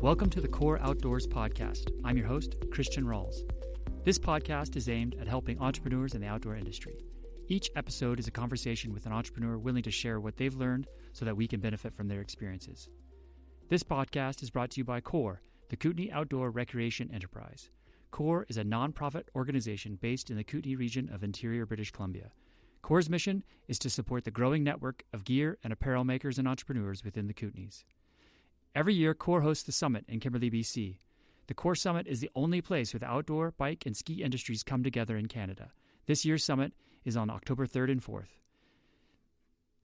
Welcome to the Core Outdoors podcast. I'm your host, Christian Rawls. This podcast is aimed at helping entrepreneurs in the outdoor industry. Each episode is a conversation with an entrepreneur willing to share what they've learned so that we can benefit from their experiences. This podcast is brought to you by CORE, the Kootenay Outdoor Recreation Enterprise. CORE is a nonprofit organization based in the Kootenay region of interior British Columbia. CORE's mission is to support the growing network of gear and apparel makers and entrepreneurs within the Kootenays. Every year, CORE hosts the summit in Kimberley, BC. The CORE Summit is the only place where the outdoor, bike, and ski industries come together in Canada. This year's summit is on October 3rd and 4th.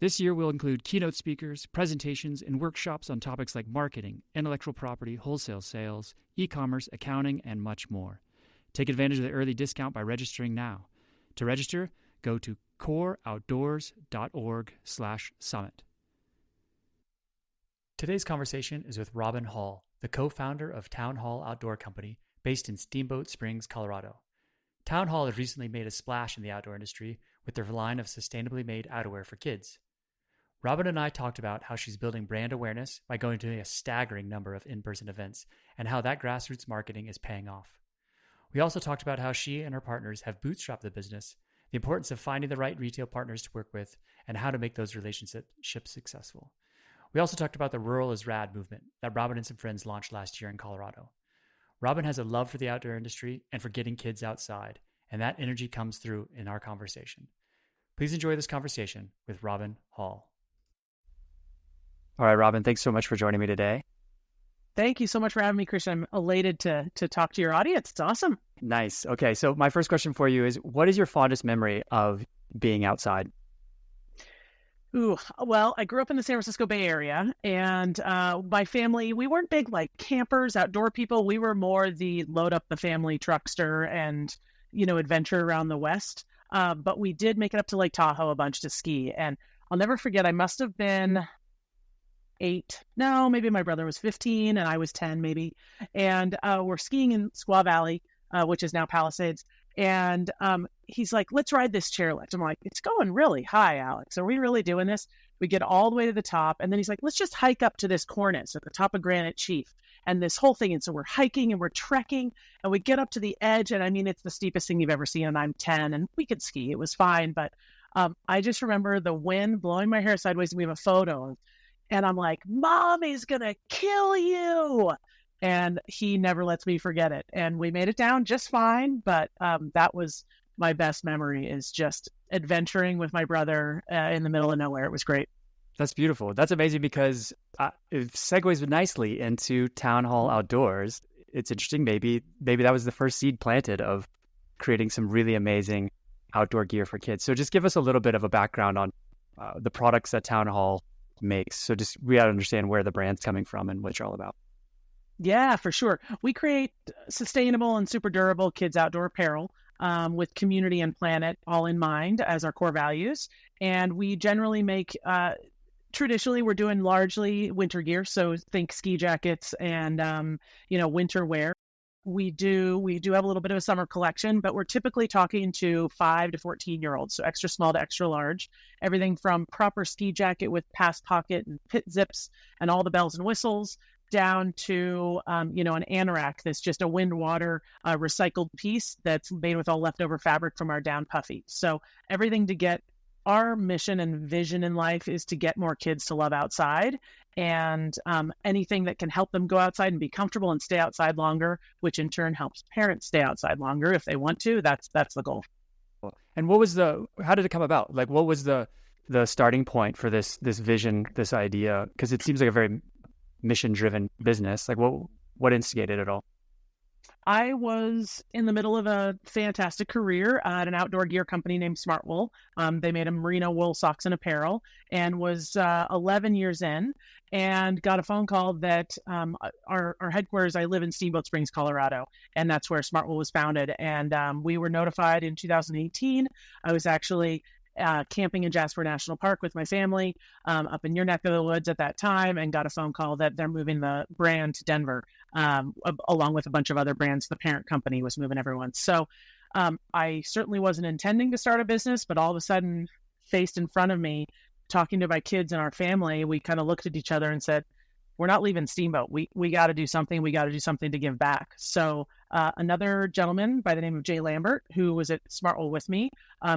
This year will include keynote speakers, presentations, and workshops on topics like marketing, intellectual property, wholesale sales, e-commerce, accounting, and much more. Take advantage of the early discount by registering now. To register, go to coreoutdoors.org/summit. Today's conversation is with Robin Hall, the co-founder of Town Hall Outdoor Company, based in Steamboat Springs, Colorado. Town Hall has recently made a splash in the outdoor industry with their line of sustainably made outerwear for kids. Robin and I talked about how she's building brand awareness by going to a staggering number of in-person events and how that grassroots marketing is paying off. We also talked about how she and her partners have bootstrapped the business, the importance of finding the right retail partners to work with, and how to make those relationships successful. We also talked about the Rural is Rad movement that Robin and some friends launched last year in Colorado. Robin has a love for the outdoor industry and for getting kids outside, and that energy comes through in our conversation. Please enjoy this conversation with Robin Hall. All right, Robin, thanks so much for joining me today. Thank you so much for having me, Christian. I'm elated to talk to your audience. It's awesome. Nice. Okay, so my first question for you is, what is your fondest memory of being outside? Ooh, well, I grew up in the San Francisco Bay Area, and my family, we weren't big like campers, outdoor people. We were more the load up the family truckster and, adventure around the West. But we did make it up to Lake Tahoe a bunch to ski. And I'll never forget, I must have been 8. No, maybe my brother was 15 and I was 10 maybe. And we're skiing in Squaw Valley, which is now Palisades. And he's like, let's ride this chairlift. I'm like, it's going really high, Alex. Are we really doing this? We get all the way to the top. And then he's like, let's just hike up to this cornice at the top of Granite Chief and this whole thing. And so we're hiking and we're trekking and we get up to the edge. And I mean, it's the steepest thing you've ever seen. And I'm 10 and we could ski. It was fine. But I just remember the wind blowing my hair sideways. And we have a photo. And I'm like, Mommy's going to kill you. And he never lets me forget it. And we made it down just fine. But that was my best memory, is just adventuring with my brother in the middle of nowhere. It was great. That's beautiful. That's amazing because it segues nicely into Town Hall Outdoors. It's interesting. Maybe that was the first seed planted of creating some really amazing outdoor gear for kids. So just give us a little bit of a background on the products that Town Hall makes. So just we got to understand where the brand's coming from and what you're all about. Yeah, for sure. We create sustainable and super durable kids outdoor apparel with community and planet all in mind as our core values. And we generally make, traditionally, we're doing largely winter gear. So think ski jackets and, winter wear. We do have a little bit of a summer collection, but we're typically talking to 5 to 14-year-olds. So extra small to extra large, everything from proper ski jacket with pass pocket and pit zips and all the bells and whistles, down to, an anorak that's just a wind water recycled piece that's made with all leftover fabric from our down puffy. So everything to get our mission and vision in life is to get more kids to love outside, and anything that can help them go outside and be comfortable and stay outside longer, which in turn helps parents stay outside longer if they want to. That's the goal. And how did it come about? Like, what was the starting point for this vision, this idea? Because it seems like a very mission-driven business. Like, what instigated it all? I was in the middle of a fantastic career at an outdoor gear company named Smart Wool. They made a merino wool socks and apparel, and was 11 years in, and got a phone call that our headquarters, I live in Steamboat Springs, Colorado, and that's where Smart Wool was founded. And we were notified in 2018. I was actually camping in Jasper National Park with my family up in your neck of the woods at that time, and got a phone call that they're moving the brand to Denver, along with a bunch of other brands. The parent company was moving everyone. So I certainly wasn't intending to start a business, but all of a sudden, faced in front of me, talking to my kids and our family, we kind of looked at each other and said, we're not leaving Steamboat. We got to do something. We got to do something to give back. So another gentleman by the name of Jay Lambert, who was at Smartwell with me,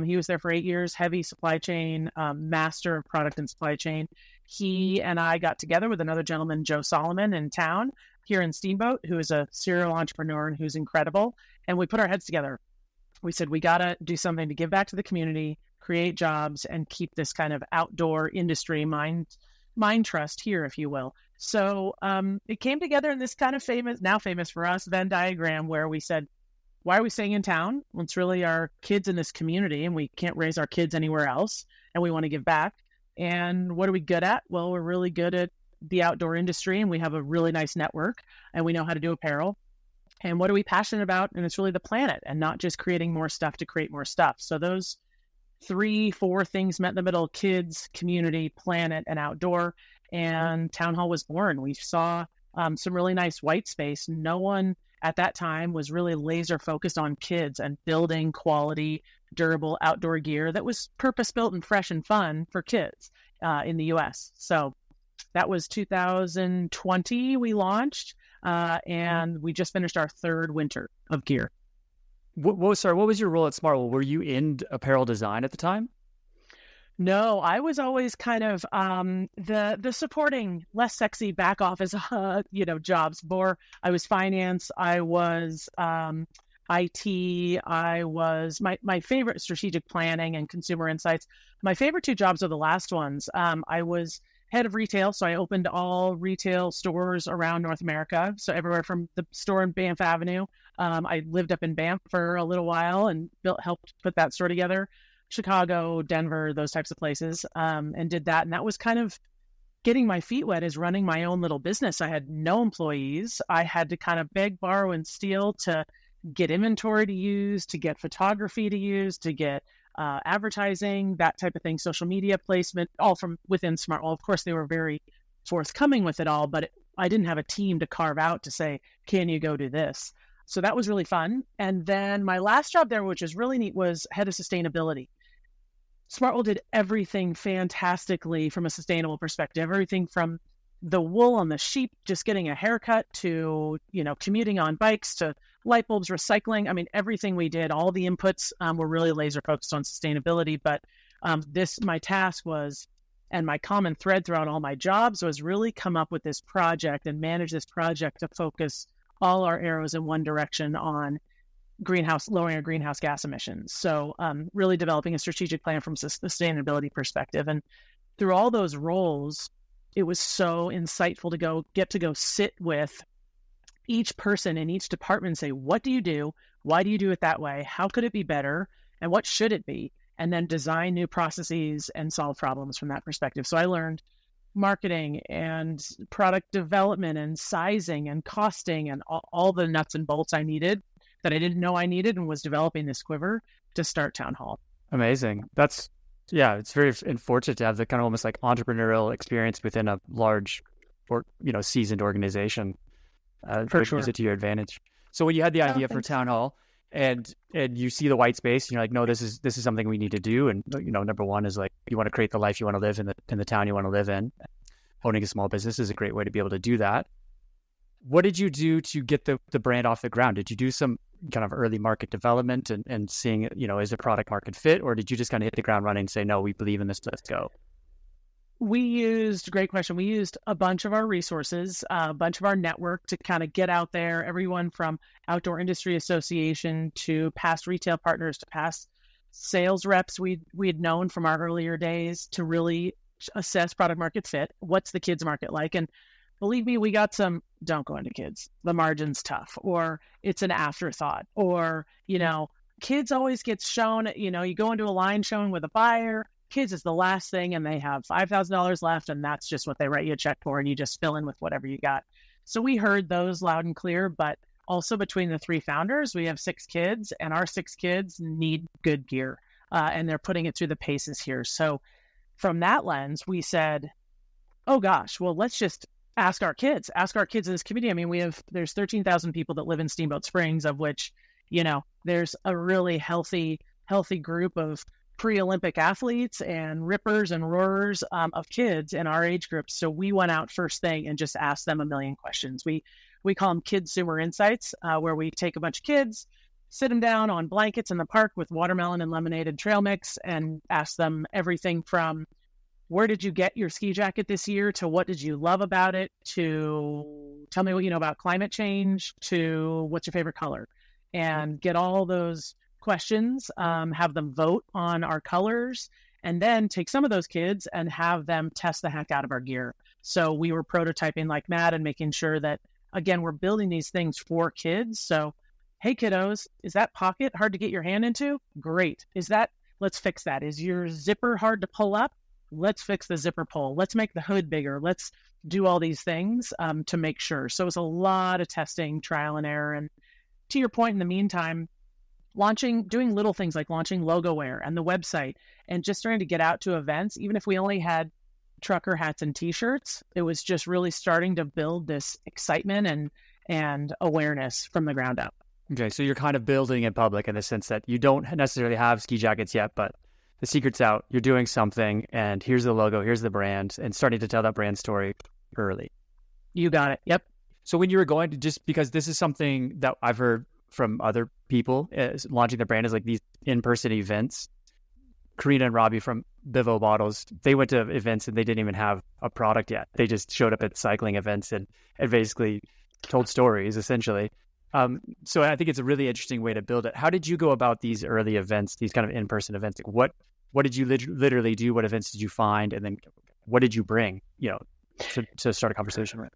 he was there for 8 years, heavy supply chain, master of product and supply chain. He and I got together with another gentleman, Joe Solomon, in town here in Steamboat, who is a serial entrepreneur and who's incredible. And we put our heads together. We said, we got to do something to give back to the community, create jobs, and keep this kind of outdoor industry mind trust here, if you will. So it came together in this kind of now famous for us, Venn diagram, where we said, why are we staying in town? Well, it's really our kids in this community, and we can't raise our kids anywhere else, and we want to give back. And what are we good at? Well, we're really good at the outdoor industry, and we have a really nice network, and we know how to do apparel. And what are we passionate about? And it's really the planet, and not just creating more stuff to create more stuff. So those 3-4 things met in the middle: kids, community, planet, and outdoor. And Town Hall was born. We saw some really nice white space. No one at that time was really laser focused on kids and building quality, durable outdoor gear that was purpose built and fresh and fun for kids in the US. So that was 2020 we launched, and we just finished our 3rd winter of gear. What was your role at Smartwell? Were you in apparel design at the time? No, I was always kind of the supporting, less sexy back office, jobs. I was finance. I was IT. I was my favorite strategic planning and consumer insights. My favorite 2 jobs are the last ones. I was head of retail, so I opened all retail stores around North America. So everywhere from the store in Banff Avenue. I lived up in Banff for a little while and helped put that store together. Chicago, Denver, those types of places, and did that. And that was kind of getting my feet wet as running my own little business. I had no employees. I had to kind of beg, borrow, and steal to get inventory to use, to get photography to use, to get advertising, that type of thing, social media placement, all from within Smartwell. Of course, they were very forthcoming with it all, but I didn't have a team to carve out to say, can you go do this? So that was really fun. And then my last job there, which is really neat, was head of sustainability. Smartwell did everything fantastically from a sustainable perspective, everything from the wool on the sheep, just getting a haircut, to, commuting on bikes, to light bulbs, recycling. I mean, everything we did, all the inputs were really laser focused on sustainability. But my task was, and my common thread throughout all my jobs was really come up with this project and manage this project to focus all our arrows in one direction on lowering our greenhouse gas emissions. So really developing a strategic plan from a sustainability perspective. And through all those roles, it was so insightful to get to sit with each person in each department and say, what do you do? Why do you do it that way? How could it be better? And what should it be? And then design new processes and solve problems from that perspective. So I learned marketing and product development and sizing and costing and all the nuts and bolts I needed that I didn't know I needed, and was developing this quiver to start Town Hall. Amazing. It's very unfortunate to have the kind of almost like entrepreneurial experience within a large or, seasoned organization. For sure. Use it to your advantage. So when you had the idea for Town Hall and you see the white space, and you're like, no, this is something we need to do. And, number one is like, you want to create the life you want to live in the town you want to live in. Owning a small business is a great way to be able to do that. What did you do to get the brand off the ground? Did you do some kind of early market development and seeing, is a product market fit, or did you just kind of hit the ground running and say, no, we believe in this, let's go? Great question. We used a bunch of our resources, a bunch of our network to kind of get out there, everyone from Outdoor Industry Association to past retail partners to past sales reps we had known from our earlier days to really assess product market fit. What's the kids market like? And believe me, we got some, don't go into kids. The margin's tough, or it's an afterthought, or, kids always gets shown, you go into a line showing with a buyer, kids is the last thing, and they have $5,000 left, and that's just what they write you a check for, and you just fill in with whatever you got. So we heard those loud and clear, but also between the 3 founders, we have 6 kids, and our 6 kids need good gear, and they're putting it through the paces here. So from that lens, we said, oh gosh, well, let's just ask our kids in this community. I mean, there's 13,000 people that live in Steamboat Springs, of which, there's a really healthy group of pre-Olympic athletes and rippers and roarers of kids in our age group. So we went out first thing and just asked them a million questions. We call them Kidsumer Insights, where we take a bunch of kids, sit them down on blankets in the park with watermelon and lemonade and trail mix, and ask them everything from where did you get your ski jacket this year to what did you love about it to tell me what you know about climate change to what's your favorite color, and get all those questions, have them vote on our colors, and then take some of those kids and have them test the heck out of our gear. So we were prototyping like mad and making sure that, again, we're building these things for kids. So, hey, kiddos, is that pocket hard to get your hand into? Great. Let's fix that. Is your zipper hard to pull up? Let's fix the zipper pull. Let's make the hood bigger. Let's do all these things to make sure. So it's a lot of testing, trial and error. And to your point, in the meantime, doing little things like launching logo wear and the website and just starting to get out to events, even if we only had trucker hats and t-shirts, it was just really starting to build this excitement and awareness from the ground up. Okay, so you're kind of building in public in the sense that you don't necessarily have ski jackets yet, but the secret's out, you're doing something, and here's the logo, here's the brand, and starting to tell that brand story early. You got it. Yep. So when you were going to, just because this is something that I've heard from other people, launching their brand is like these in-person events. Karina and Robbie from Bivo Bottles, they went to events and they didn't even have a product yet. They just showed up at cycling events and basically told stories, essentially. So I think it's a really interesting way to build it. How did you go about these early events, these kind of in-person events? Like what did you literally do? What events did you find? And then what did you bring, to start a conversation with?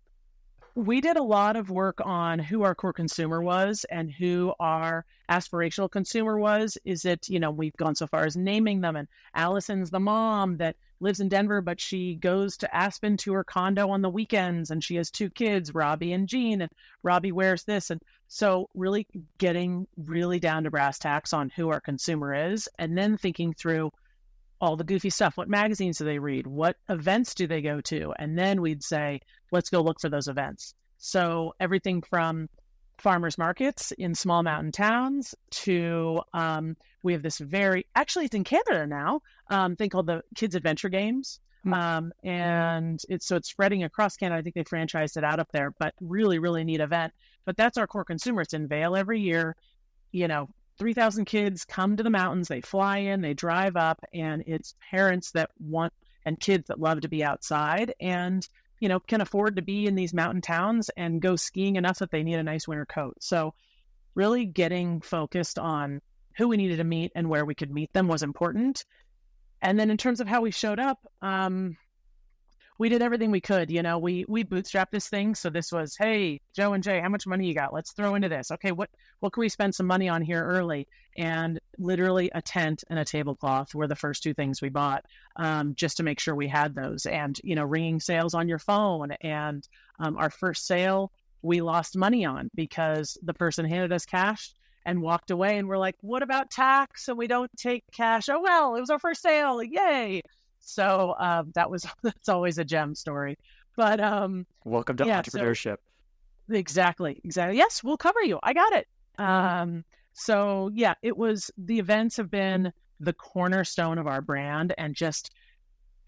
We did a lot of work on who our core consumer was and who our aspirational consumer was. Is it, we've gone so far as naming them, and Allison's the mom that lives in Denver, but she goes to Aspen to her condo on the weekends, and she has 2 kids, Robbie and Jean, and Robbie wears this. And so really getting really down to brass tacks on who our consumer is, and then thinking through all the goofy stuff. What magazines do they read? What events do they go to? And then we'd say, let's go look for those events. So everything from farmers markets in small mountain towns to we have this actually it's in Canada now, thing called the Kids Adventure Games. And it's spreading across Canada. I think they franchised it out up there, but really, really neat event. But that's our core consumer. It's in Vail every year. 3,000 kids come to the mountains, they fly in, they drive up, and it's parents that want and kids that love to be outside and, can afford to be in these mountain towns and go skiing enough that they need a nice winter coat. So really getting focused on who we needed to meet and where we could meet them was important. And then in terms of how we showed up, we did everything we could. We bootstrapped this thing. So this was, hey, Joe and Jay, how much money you got? Let's throw into this. Okay, what can we spend some money on here early? And literally a tent and a tablecloth were the first 2 things we bought, just to make sure we had those. And, ringing sales on your phone. And our first sale, we lost money on because the person handed us cash and walked away. And we're like, what about tax? And we don't take cash. Oh, well, it was our first sale. Yay. So that's always a gem story. But welcome to entrepreneurship. So, exactly. Yes, we'll cover you. I got it. So yeah, the events have been the cornerstone of our brand, and just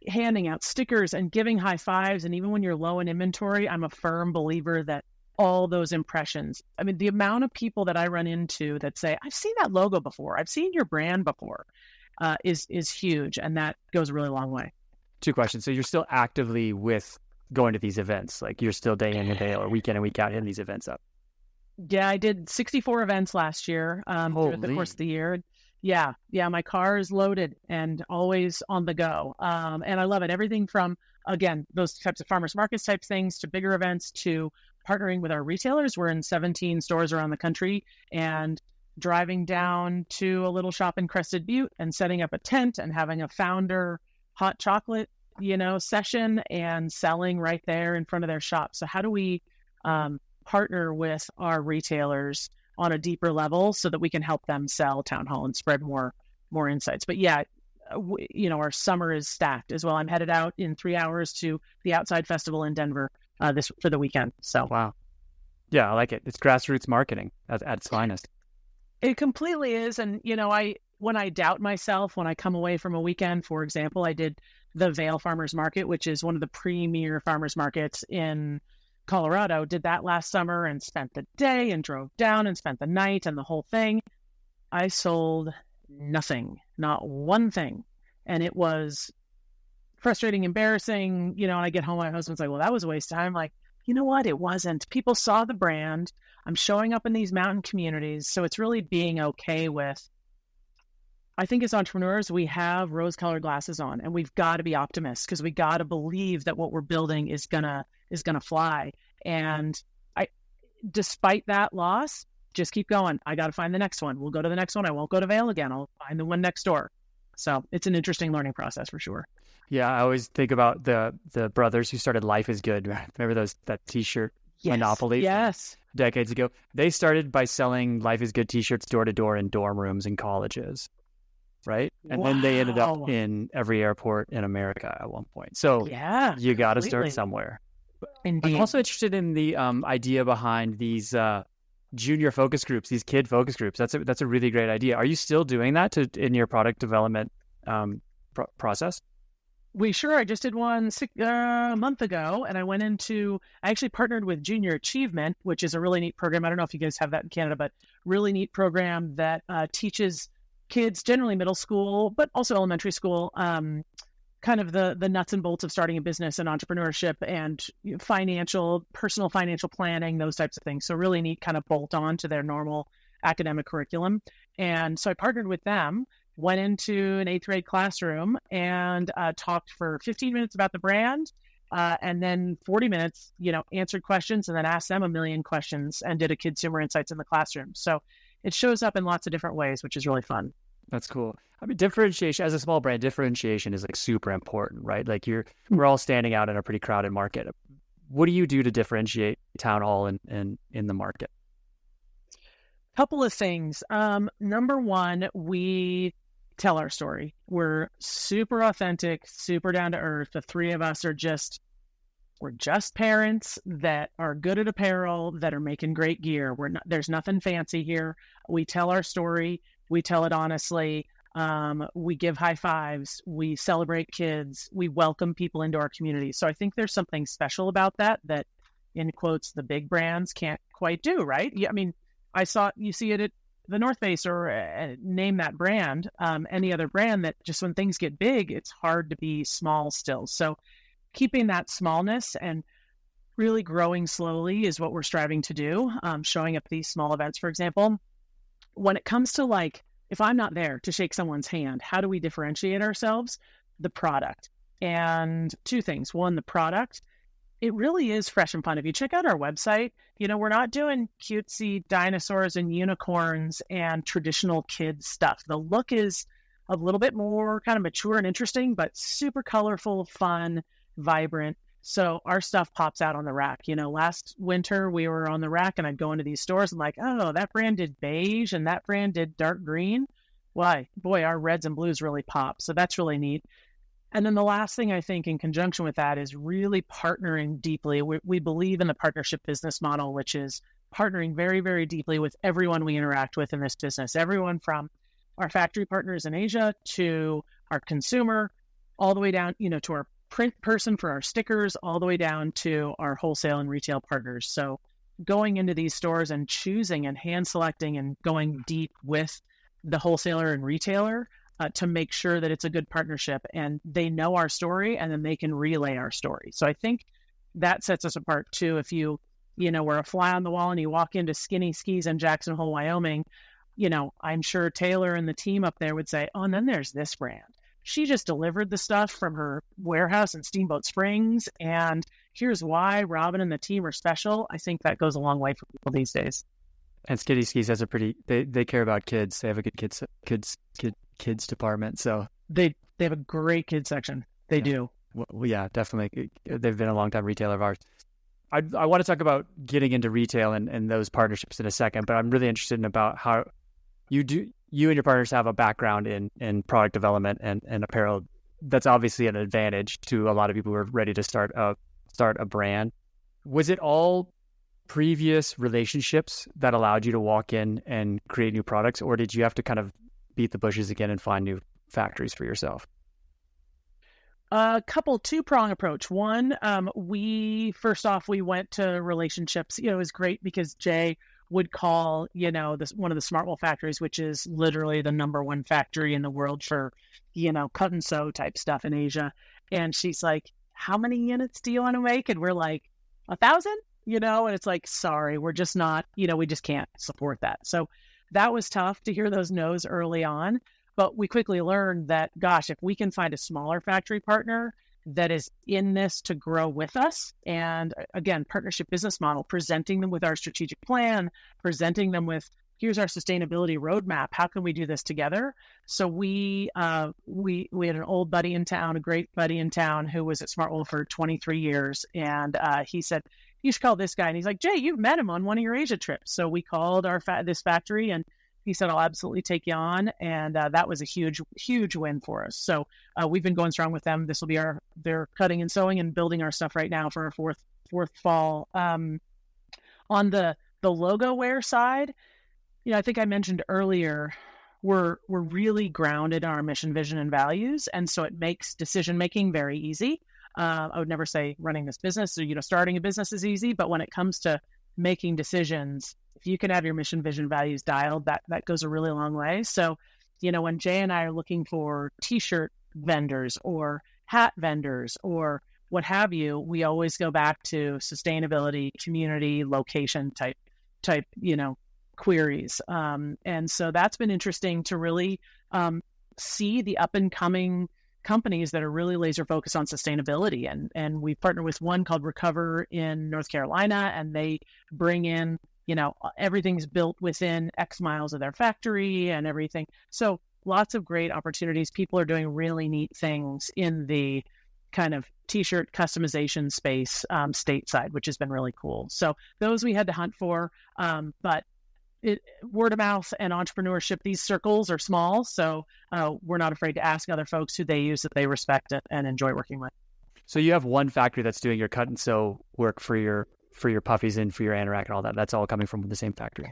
handing out stickers and giving high fives. And even when you're low in inventory, I'm a firm believer that all those impressions, the amount of people that I run into that say, I've seen that logo before, I've seen your brand before, is huge, and that goes a really long way. 2 questions. So you're still actively going to these events, like you're still day in and day out, or week in and week out hitting these events up? Yeah, I did 64 events last year throughout the course of the year. Yeah, my car is loaded and always on the go, and I love it. Everything from, again, those types of farmers markets type things to bigger events to partnering with our retailers. We're in 17 stores around the country, and driving down to a little shop in Crested Butte and setting up a tent and having a founder hot chocolate, session and selling right there in front of their shop. So how do we partner with our retailers on a deeper level so that we can help them sell town hall and spread more insights? But yeah, our summer is stacked as well. I'm headed out in 3 hours to the Outside Festival in Denver for the weekend. So wow. Yeah, I like it. It's grassroots marketing at its finest. It completely is. And, when I doubt myself, when I come away from a weekend, for example, I did the Vail Farmers Market, which is one of the premier farmers markets in Colorado. Did that last summer and spent the day and drove down and spent the night and the whole thing. I sold nothing, not one thing. And it was frustrating, embarrassing, and I get home, my husband's like, well, that was a waste of time. I'm like, you know what? It wasn't. People saw the brand. I'm showing up in these mountain communities. So it's really being okay with, I think as entrepreneurs, we have rose-colored glasses on, and we've got to be optimists because we got to believe that what we're building is gonna fly. And despite that loss, just keep going. I got to find the next one. We'll go to the next one. I won't go to Vail again. I'll find the one next door. So it's an interesting learning process for sure. Yeah, I always think about the brothers who started Life is Good. Remember that T-shirt monopoly? Yes. Decades ago. They started by selling Life is Good T-shirts door to door in dorm rooms in colleges, right? And then they ended up in every airport in America at one point. So you got to start somewhere. Indeed. I'm also interested in the idea behind these junior focus groups, these kid focus groups. That's a really great idea. Are you still doing that in your product development process? I just did one a month ago, and I actually partnered with Junior Achievement, which is a really neat program. I don't know if you guys have that in Canada, but really neat program that teaches kids, generally middle school, but also elementary school, kind of the nuts and bolts of starting a business and entrepreneurship and personal financial planning, those types of things. So really neat kind of bolt on to their normal academic curriculum. And so I partnered with them, went into an 8th grade classroom and talked for 15 minutes about the brand. And then 40 minutes, answered questions and then asked them a million questions and did a consumer insights in the classroom. So it shows up in lots of different ways, which is really fun. That's cool. I mean, differentiation as a small brand, differentiation is like super important, right? Like we're all standing out in a pretty crowded market. What do you do to differentiate Town Hall in the market? Couple of things. Number one, we tell our story. We're super authentic, super down to earth. The three of us we're just parents that are good at apparel, that are making great gear. There's nothing fancy here. We tell our story. We tell it honestly. We give high fives. We celebrate kids. We welcome people into our community. So I think there's something special about that, in quotes, the big brands can't quite do, right? Yeah, I mean, you see it at the North Face or name that brand, any other brand that just when things get big, it's hard to be small still. So keeping that smallness and really growing slowly is what we're striving to do. Showing up at these small events, for example. When it comes to if I'm not there to shake someone's hand, how do we differentiate ourselves? The product. And two things. One, the product. It really is fresh and fun. If you check out our website, we're not doing cutesy dinosaurs and unicorns and traditional kids stuff. The look is a little bit more kind of mature and interesting, but super colorful, fun, vibrant. So our stuff pops out on the rack. Last winter we were on the rack and I'd go into these stores and like, oh, that brand did beige and that brand did dark green. Why? Boy, our reds and blues really pop. So that's really neat. And then the last thing I think in conjunction with that is really partnering deeply. We believe in the partnership business model, which is partnering very, very deeply with everyone we interact with in this business. Everyone from our factory partners in Asia to our consumer, all the way down, to our print person for our stickers, all the way down to our wholesale and retail partners. So going into these stores and choosing and hand selecting and going deep with the wholesaler and retailer to make sure that it's a good partnership and they know our story and then they can relay our story. So I think that sets us apart too. If we're a fly on the wall and you walk into Skinny Skis in Jackson Hole, Wyoming, I'm sure Taylor and the team up there would say, oh, and then there's this brand. She just delivered the stuff from her warehouse in Steamboat Springs. And here's why Robin and the team are special. I think that goes a long way for people these days. And Skinny Skis has they care about kids. They have a good kids department. So they have a great kids section. They do. Well, yeah, definitely. They've been a long time retailer of ours. I want to talk about getting into retail and those partnerships in a second, but I'm really interested in about how you and your partners have a background in product development and apparel. That's obviously an advantage to a lot of people who are ready to start a brand. Was it all previous relationships that allowed you to walk in and create new products, or did you have to kind of beat the bushes again and find new factories for yourself? Two-prong approach. One, we went to relationships. It was great because Jay would call, one of the Smartwool factories, which is literally the number one factory in the world for, cut and sew type stuff in Asia. And she's like, how many units do you want to make? And we're like, 1,000, and it's like, sorry, we're just not, we just can't support that. So that was tough to hear those no's early on. But we quickly learned that, gosh, if we can find a smaller factory partner that is in this to grow with us, and again, partnership business model, presenting them with our strategic plan, presenting them with, here's our sustainability roadmap. How can we do this together? So we had an old buddy in town, a great buddy in town who was at Smartwool for 23 years. And he said, you should call this guy. And he's like, Jay, you've met him on one of your Asia trips. So we called this factory, and he said, I'll absolutely take you on. And that was a huge, huge win for us. So we've been going strong with them. This will be they're cutting and sewing and building our stuff right now for our fourth fall. On the logo wear side, I think I mentioned earlier, we're really grounded in our mission, vision, and values. And so it makes decision-making very easy. I would never say running this business or, starting a business is easy, but when it comes to making decisions, if you can have your mission, vision, values dialed, that goes a really long way. So, when Jay and I are looking for t-shirt vendors or hat vendors or what have you, we always go back to sustainability, community, location type, queries. And so that's been interesting to really see the up and coming companies that are really laser focused on sustainability. And we partner with one called Recover in North Carolina, and they bring in, everything's built within X miles of their factory and everything. So lots of great opportunities. People are doing really neat things in the kind of t-shirt customization space stateside, which has been really cool. So those we had to hunt for, but word of mouth and entrepreneurship, these circles are small. So we're not afraid to ask other folks who they use that they respect it and enjoy working with. So you have one factory that's doing your cut and sew work for your puffies and for your anorak and all that. That's all coming from the same factory.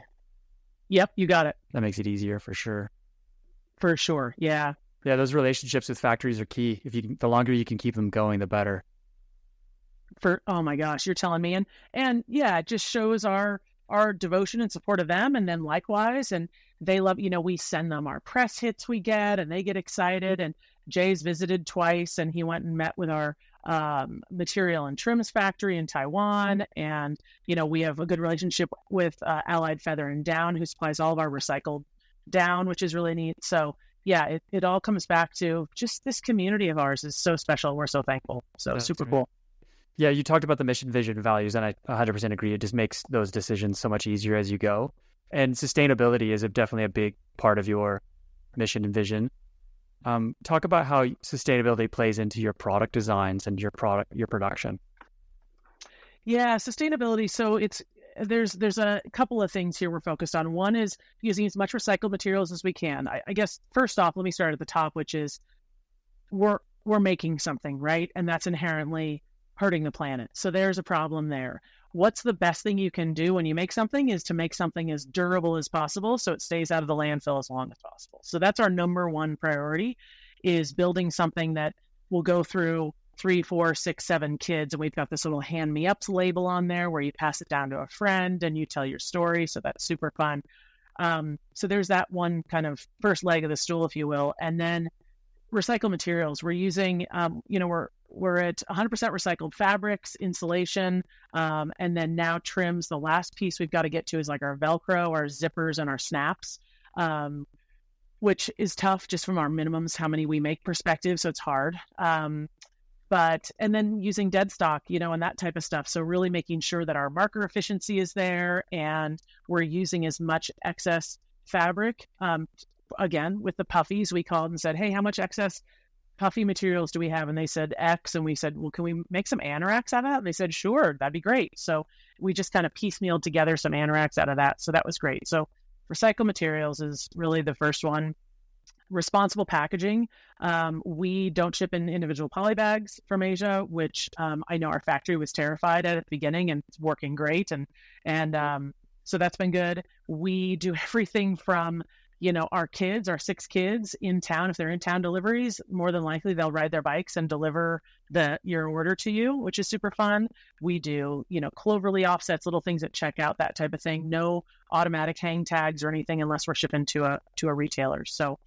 Yep, you got it. That makes it easier for sure. For sure, yeah. Yeah, those relationships with factories are key. The longer you can keep them going, the better. Oh my gosh, you're telling me. And yeah, it just shows our devotion and support of them. And then likewise, and they love, we send them our press hits we get and they get excited. And Jay's visited twice and he went and met with our material and trims factory in Taiwan. And, we have a good relationship with Allied Feather and Down, who supplies all of our recycled down, which is really neat. So yeah, it all comes back to just this community of ours is so special. We're so thankful. So that's super cool. Yeah, you talked about the mission, vision, values, and I 100% agree. It just makes those decisions so much easier as you go. And sustainability is definitely a big part of your mission and vision. Talk about how sustainability plays into your product designs and your production. Yeah, sustainability. So there's a couple of things here we're focused on. One is using as much recycled materials as we can. I guess first off, let me start at the top, which is we're making something, right? And that's inherently hurting the planet. So there's a problem there. What's the best thing you can do when you make something is to make something as durable as possible so it stays out of the landfill as long as possible. So that's our number one priority, is building something that will go through 3, 4, 6, 7 kids. And we've got this little hand me ups label on there where you pass it down to a friend and you tell your story. So that's super fun. So there's that one kind of first leg of the stool, if you will. And then recycled materials. We're using, we're at 100% recycled fabrics, insulation, and then now trims. The last piece we've got to get to is like our Velcro, our zippers, and our snaps, which is tough just from our minimums, how many we make perspective. So it's hard. And then using dead stock, and that type of stuff. So really making sure that our marker efficiency is there and we're using as much excess fabric. Again, with the puffies, we called and said, hey, how much excess puffy materials do we have? And they said X. And we said, well, can we make some anoraks out of that? And they said, sure, that'd be great. So we just kind of piecemealed together some anoraks out of that. So that was great. So recycled materials is really the first one. Responsible packaging. We don't ship in individual poly bags from Asia, which I know our factory was terrified at the beginning, and it's working great. And so that's been good. We do everything from our kids, our 6 kids in town, if they're in town deliveries, more than likely they'll ride their bikes and deliver your order to you, which is super fun. We do, cloverly offsets, little things at checkout, that type of thing. No automatic hang tags or anything unless we're shipping to a retailer. So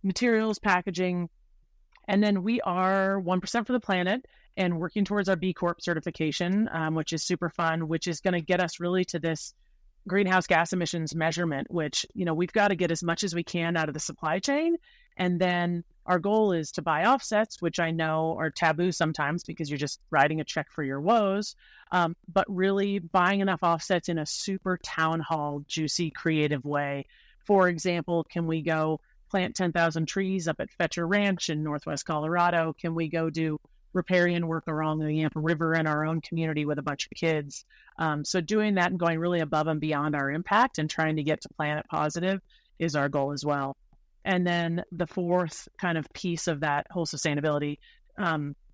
materials, packaging, and then we are 1% for the planet and working towards our B Corp certification, which is super fun, which is going to get us really to this greenhouse gas emissions measurement, which, we've got to get as much as we can out of the supply chain. And then our goal is to buy offsets, which I know are taboo sometimes because you're just writing a check for your woes, but really buying enough offsets in a super town hall, juicy, creative way. For example, can we go plant 10,000 trees up at Fetcher Ranch in Northwest Colorado? Can we go do riparian work along the Yampa River in our own community with a bunch of kids? So doing that and going really above and beyond our impact and trying to get to planet positive is our goal as well. And then the fourth kind of piece of that whole sustainability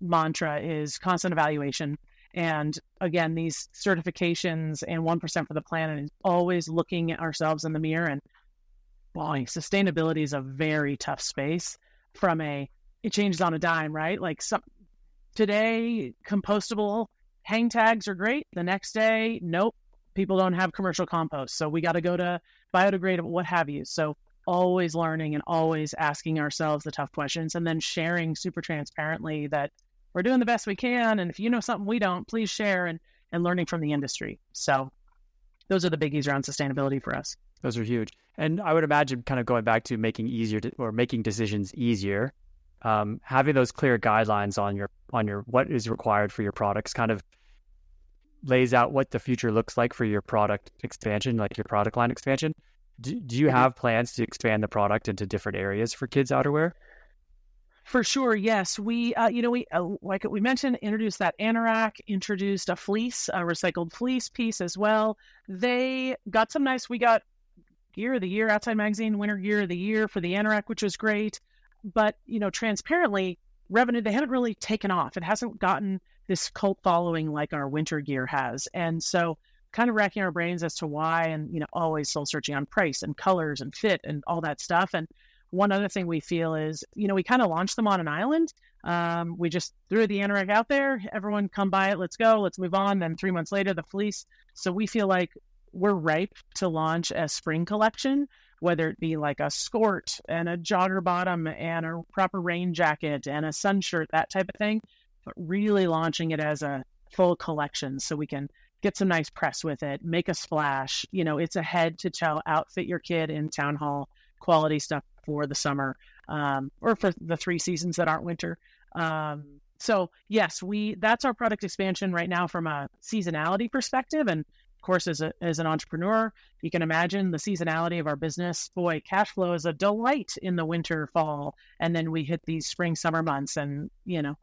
mantra is constant evaluation. And again, these certifications and 1% for the planet is always looking at ourselves in the mirror. And boy, sustainability is a very tough space it changes on a dime, right? Like today, compostable hang tags are great. The next day, nope, people don't have commercial compost. So we got to go to biodegradable, what have you. So always learning and always asking ourselves the tough questions and then sharing super transparently that we're doing the best we can. And if you know something we don't, please share and learning from the industry. So those are the biggies around sustainability for us. Those are huge. And I would imagine kind of going back to making decisions easier, having those clear guidelines on your what is required for your products kind of lays out what the future looks like for your product expansion, like your product line expansion. Do you have plans to expand the product into different areas for kids' outerwear? For sure, yes. We, like we mentioned, introduced that anorak, introduced a recycled fleece piece as well. We got Gear of the Year, Outside Magazine, Winter Gear of the Year for the anorak, which was great. But, transparently, revenue, they haven't really taken off. It hasn't gotten this cult following like our winter gear has. And so kind of racking our brains as to why and, always soul searching on price and colors and fit and all that stuff. And one other thing we feel is, we kind of launched them on an island. We just threw the anorak out there. Everyone come buy it. Let's go. Let's move on. Then 3 months later, the fleece. So we feel like we're ripe to launch a spring collection, whether it be like a skort and a jogger bottom and a proper rain jacket and a sun shirt, that type of thing, but really launching it as a full collection so we can get some nice press with it, make a splash. It's a head to toe outfit your kid in town hall quality stuff for the summer, or for the 3 seasons that aren't winter. So yes, that's our product expansion right now from a seasonality perspective. And of course, as an entrepreneur, you can imagine the seasonality of our business. Boy, cash flow is a delight in the winter, fall, and then we hit these spring, summer months, and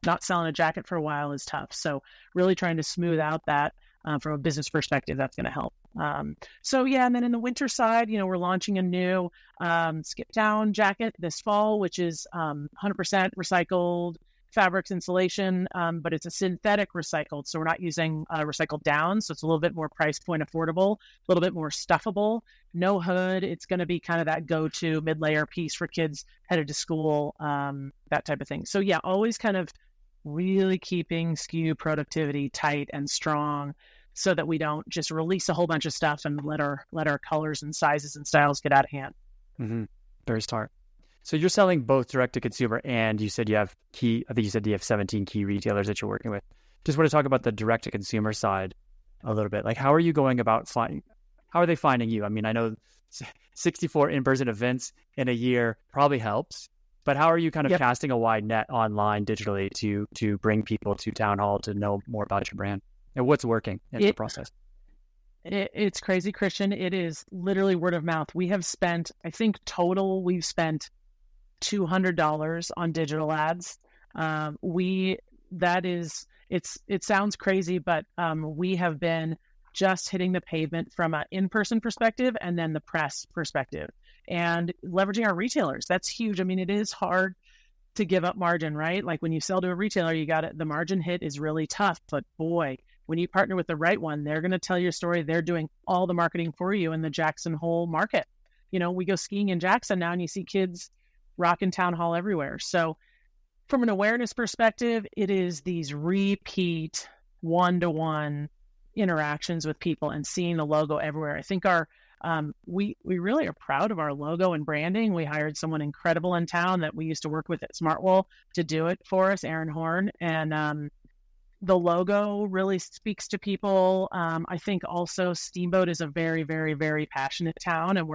not selling a jacket for a while is tough. So really trying to smooth out that from a business perspective, that's going to help. And then in the winter side, we're launching a new skip down jacket this fall, which is 100% recycled fabrics insulation, but it's a synthetic recycled. So we're not using recycled down. So it's a little bit more price point affordable, a little bit more stuffable, no hood. It's going to be kind of that go-to mid-layer piece for kids headed to school, that type of thing. So yeah, always kind of really keeping SKU productivity tight and strong so that we don't just release a whole bunch of stuff and let our colors and sizes and styles get out of hand. Mm-hmm. Very smart. So you're selling both direct to consumer and you said you have you have 17 key retailers that you're working with. Just want to talk about the direct to consumer side a little bit. Like, how are you going about how are they finding you? I mean, I know 64 in-person events in a year probably helps, but how are you kind of casting a wide net online digitally to bring people to town hall to know more about your brand and what's working in the process? It's crazy, Christian. It is literally word of mouth. We have spent, I think total, we've spent $200 on digital ads. It sounds crazy, but we have been just hitting the pavement from an in-person perspective and then the press perspective and leveraging our retailers. That's huge. I mean, it is hard to give up margin, right? Like when you sell to a retailer, the margin hit is really tough, but boy, when you partner with the right one, they're going to tell your story. They're doing all the marketing for you in the Jackson Hole market. we go skiing in Jackson now and you see kids rocking town hall everywhere. So from an awareness perspective, it is these repeat one-to-one interactions with people and seeing the logo everywhere. I think we really are proud of our logo and branding. We hired someone incredible in town that we used to work with at Smartwool to do it for us, Aaron Horn. And the logo really speaks to people. I think also Steamboat is a very, very, very passionate town, and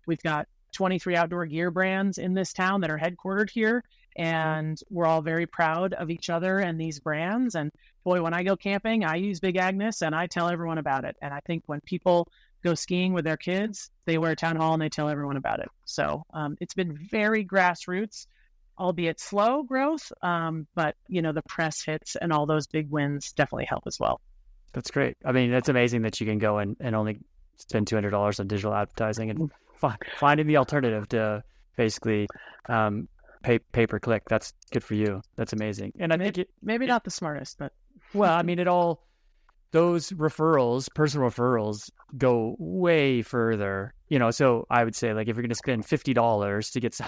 we've got 23 outdoor gear brands in this town that are headquartered here, and we're all very proud of each other and these brands. And boy, when I go camping, I use Big Agnes and I tell everyone about it. And I think when people go skiing with their kids, they wear Town Hall and they tell everyone about it. So it's been very grassroots, albeit slow growth, but the press hits and all those big wins definitely help as well. That's great. I mean, that's amazing that you can go and only spend $200 on digital advertising and finding the alternative to basically pay per click. That's good for you. That's amazing. And I think maybe not the smartest, but well, I mean, those personal referrals go way further, so I would say, like, if you're going to spend $50 to get,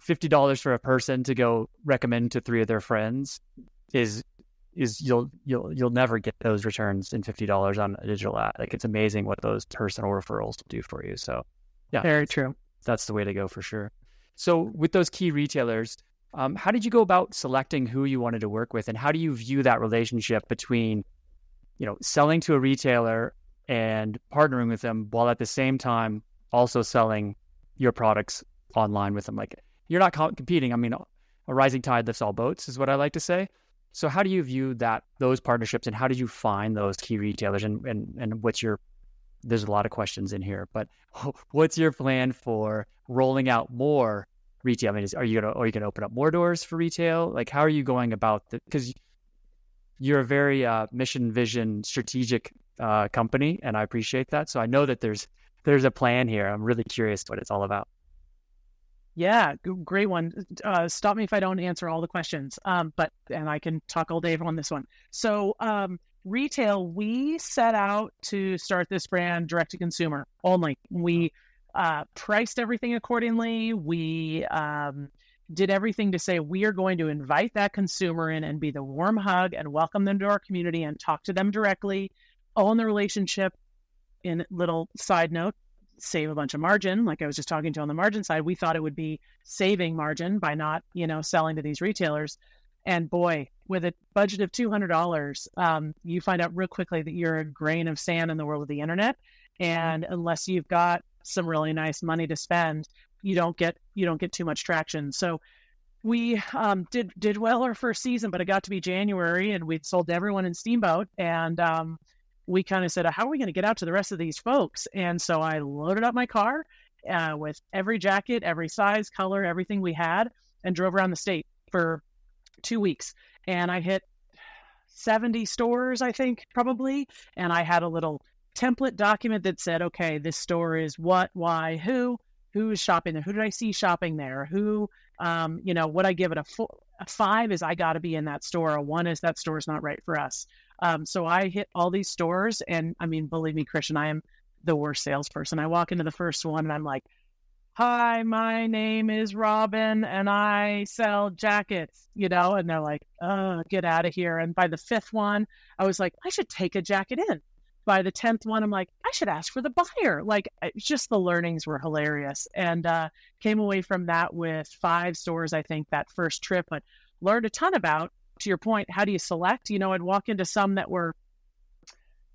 $50 for a person to go recommend to 3 of their friends is you'll never get those returns in $50 on a digital ad. Like, it's amazing what those personal referrals do for you. So yeah, very true. That's the way to go for sure. So with those key retailers, how did you go about selecting who you wanted to work with, and how do you view that relationship between selling to a retailer and partnering with them while at the same time also selling your products online with them? Like, you're not competing. I mean, a rising tide lifts all boats is what I like to say. So how do you view those partnerships, and how did you find those key retailers, and there's a lot of questions in here, but what's your plan for rolling out more retail? I mean, are you gonna open up more doors for retail? Like, how are you going about that? Because you're a very mission, vision, strategic company, and I appreciate that. So I know that there's a plan here. I'm really curious what it's all about. Yeah, great one. Stop me if I don't answer all the questions, and I can talk all day on this one. So retail, we set out to start this brand direct to consumer only. We priced everything accordingly. We did everything to say we are going to invite that consumer in and be the warm hug and welcome them to our community and talk to them directly, own the relationship. In little side note, save a bunch of margin. Like I was just talking to on the margin side, we thought it would be saving margin by not, selling to these retailers. And boy, with a budget of $200, you find out real quickly that you're a grain of sand in the world of the internet. And unless you've got some really nice money to spend, you don't get too much traction. So we did well our first season, but it got to be January and we'd sold to everyone in Steamboat. And we kind of said, how are we going to get out to the rest of these folks? And so I loaded up my car with every jacket, every size, color, everything we had, and drove around the state for 2 weeks. And I hit 70 stores, I think, probably. And I had a little template document that said, okay, this store is what, why, who's shopping there? Who did I see shopping there? Who, would I give it a 5 is I got to be in that store. A 1 is that store is not right for us. So I hit all these stores, and I mean, believe me, Christian, I am the worst salesperson. I walk into the first one and I'm like, hi, my name is Robin and I sell jackets, and they're like, oh, get out of here. And by the 5th one, I was like, I should take a jacket in. By the 10th one, I'm like, I should ask for the buyer. Like, just the learnings were hilarious, and came away from that with 5 stores, I think, that first trip, but learned a ton about, to your point, how do you select? I'd walk into some that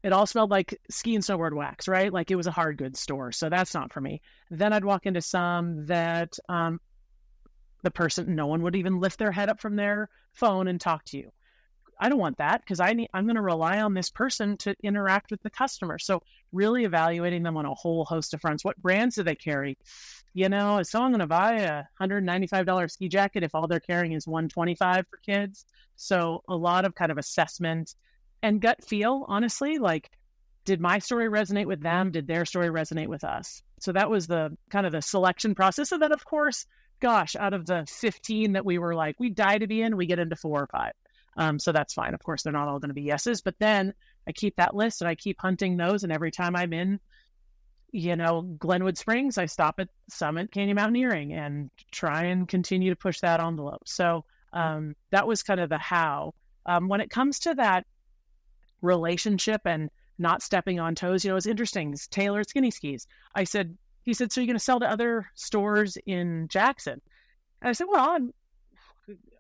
it all smelled like ski and snowboard wax, right? Like it was a hard goods store. So that's not for me. Then I'd walk into some that no one would even lift their head up from their phone and talk to you. I don't want that, because I'm going to rely on this person to interact with the customer. So really evaluating them on a whole host of fronts. What brands do they carry? Is someone going to buy a $195 ski jacket if all they're carrying is $125 for kids? So a lot of kind of assessment and gut feel, honestly, like, did my story resonate with them? Did their story resonate with us? So that was the kind of the selection process. And then, of course, gosh, out of the 15 that we were like, we die to be in, we get into 4 or 5. So that's fine. Of course, they're not all going to be yeses, but then I keep that list and I keep hunting those. And every time I'm in, Glenwood Springs, I stop at Summit Canyon Mountaineering and try and continue to push that envelope. So that was kind of the how. When it comes to that relationship and not stepping on toes, it's interesting. It's tailored skinny skis. He said, so you're going to sell to other stores in Jackson? And I said, well,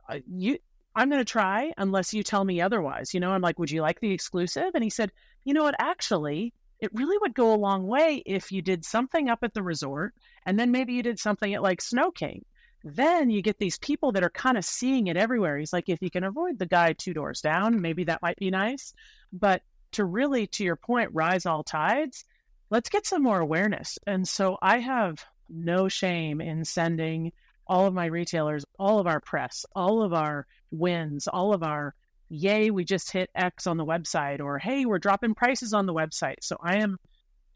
I'm going to try unless you tell me otherwise. I'm like, would you like the exclusive? And he said, what, actually, it really would go a long way if you did something up at the resort and then maybe you did something at like Snow King. Then you get these people that are kind of seeing it everywhere. He's like, if you can avoid the guy 2 doors down, maybe that might be nice. But to really, to your point, rise all tides, let's get some more awareness. And so I have no shame in sending all of my retailers, all of our press, all of our wins, all of our, yay, we just hit X on the website, or hey, we're dropping prices on the website. So I am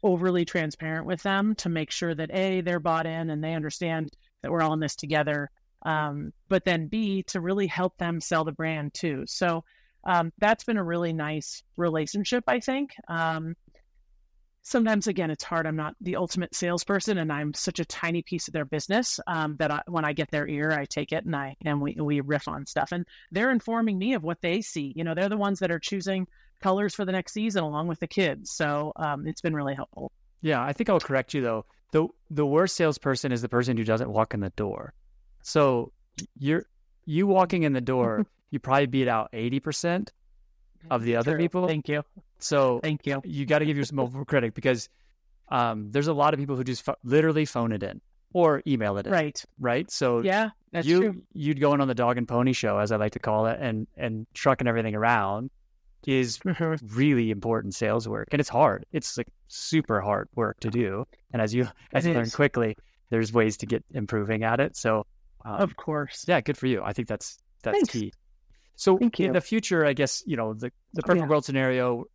overly transparent with them to make sure that A, they're bought in and they understand that we're all in this together. But then B, to really help them sell the brand too. So that's been a really nice relationship, I think. Sometimes, again, it's hard. I'm not the ultimate salesperson, and I'm such a tiny piece of their business that when I get their ear, I take it and we riff on stuff. And they're informing me of what they see. They're the ones that are choosing colors for the next season along with the kids. So it's been really helpful. Yeah, I think I'll correct you though. The worst salesperson is the person who doesn't walk in the door. So you walking in the door, you probably beat out 80% of the other people. Thank you. So thank you. You got to give yourself a critic because there's a lot of people who just literally phone it in or email it in. Right. So yeah, that's true. You'd go in on the dog and pony show, as I like to call it, and trucking everything around is really important sales work. And it's hard. It's like super hard work to do. And as you learn quickly, there's ways to get improving at it. So of course. Yeah, good for you. I think that's Thanks. key. So Thank you. In the future, I guess, the perfect world scenario,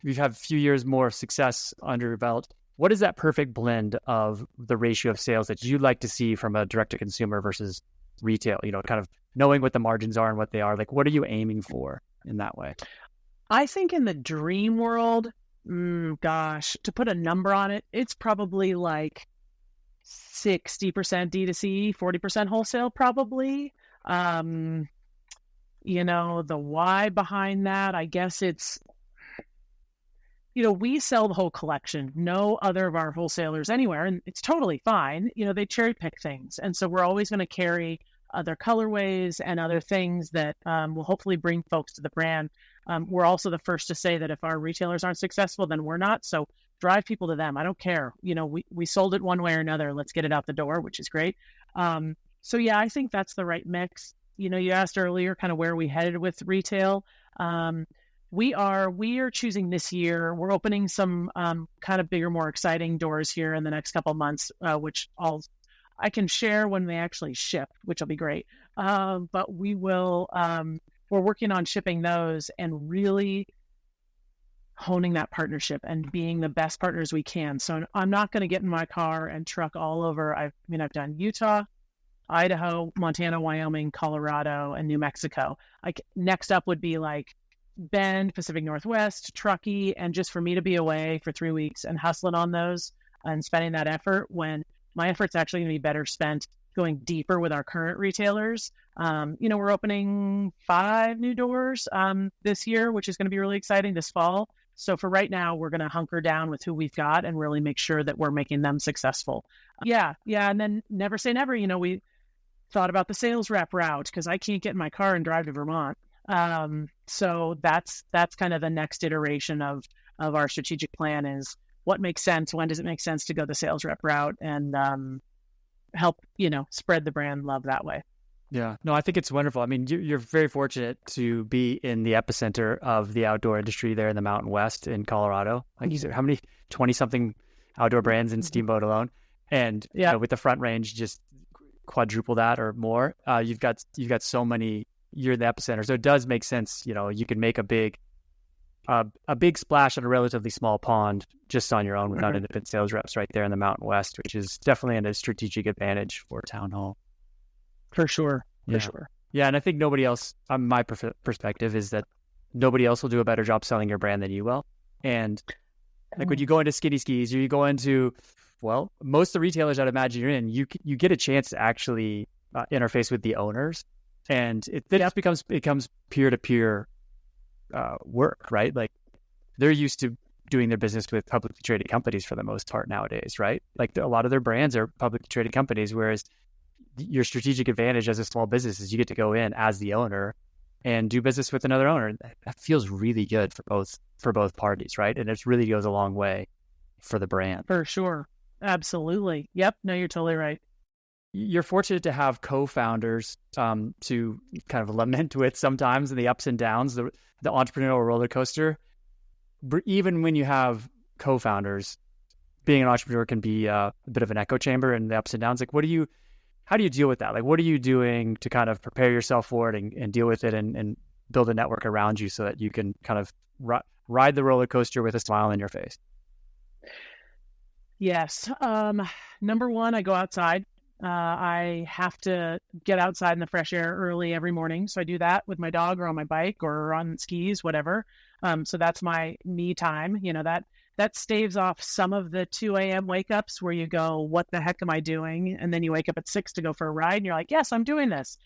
we've had a few years more success under your belt. What is that perfect blend of the ratio of sales that you'd like to see from a direct-to-consumer versus retail, kind of knowing what the margins are and what they are? Like, what are you aiming for in that way? I think in the dream world, to put a number on it, it's probably like 60% D2C, 40% wholesale probably. The why behind that, I guess it's, we sell the whole collection. No other of our wholesalers anywhere, and it's totally fine. They cherry pick things. And so we're always going to carry other colorways and other things that will hopefully bring folks to the brand. We're also the first to say that if our retailers aren't successful, then we're not. So drive people to them. I don't care. We sold it one way or another. Let's get it out the door, which is great. So yeah, I think that's the right mix. You asked earlier kind of where we headed with retail. We are choosing this year. We're opening some kind of bigger, more exciting doors here in the next couple of months, which I can share when they actually ship, which will be great. But we will. We're working on shipping those and really honing that partnership and being the best partners we can. So I'm not going to get in my car and truck all over. I've done Utah, Idaho, Montana, Wyoming, Colorado, and New Mexico. Next up would be like Bend, Pacific Northwest, Truckee, and just for me to be away for 3 weeks and hustling on those and spending that effort when my effort's actually going to be better spent going deeper with our current retailers. We're opening 5 new doors this year, which is going to be really exciting this fall. So for right now, we're going to hunker down with who we've got and really make sure that we're making them successful. Yeah. And then never say never. We thought about the sales rep route because I can't get in my car and drive to Vermont. So that's kind of the next iteration of our strategic plan is what makes sense. When does it make sense to go the sales rep route and help, spread the brand love that way. Yeah, no, I think it's wonderful. I mean, you're very fortunate to be in the epicenter of the outdoor industry there in the Mountain West in Colorado. Like you said, how many 20-something outdoor brands in Steamboat alone? And with the Front Range, just quadruple that or more. You've got so many. You're in the epicenter, so it does make sense. You can make a big splash on a relatively small pond just on your own without independent sales reps right there in the Mountain West, which is definitely a strategic advantage for Town Hall. For sure. Yeah, and I think nobody else, my perspective is that nobody else will do a better job selling your brand than you will. And Like when you go into Skinny Skis or you go into, well, most of the retailers I'd imagine you're in, you get a chance to actually interface with the owners, and it becomes peer-to-peer work, right? Like they're used to doing their business with publicly traded companies for the most part nowadays, right? Like a lot of their brands are publicly traded companies, whereas your strategic advantage as a small business is you get to go in as the owner and do business with another owner. That feels really good for both parties, right? And it really goes a long way for the brand. For sure. Absolutely. Yep. No, you're totally right. You're fortunate to have co-founders to kind of lament with sometimes in the ups and downs, the entrepreneurial roller coaster. Even when you have co-founders, being an entrepreneur can be a bit of an echo chamber and the ups and downs. Like, how do you deal with that? Like, what are you doing to kind of prepare yourself for it and deal with it and build a network around you so that you can kind of ride the roller coaster with a smile on your face? Yes. Number one, I go outside. I have to get outside in the fresh air early every morning. So I do that with my dog or on my bike or on skis, whatever. So that's my me time. You know, that staves off some of the 2 a.m. wake ups where you go, what the heck am I doing? And then you wake up at 6 to go for a ride and you're like, yes, I'm doing this.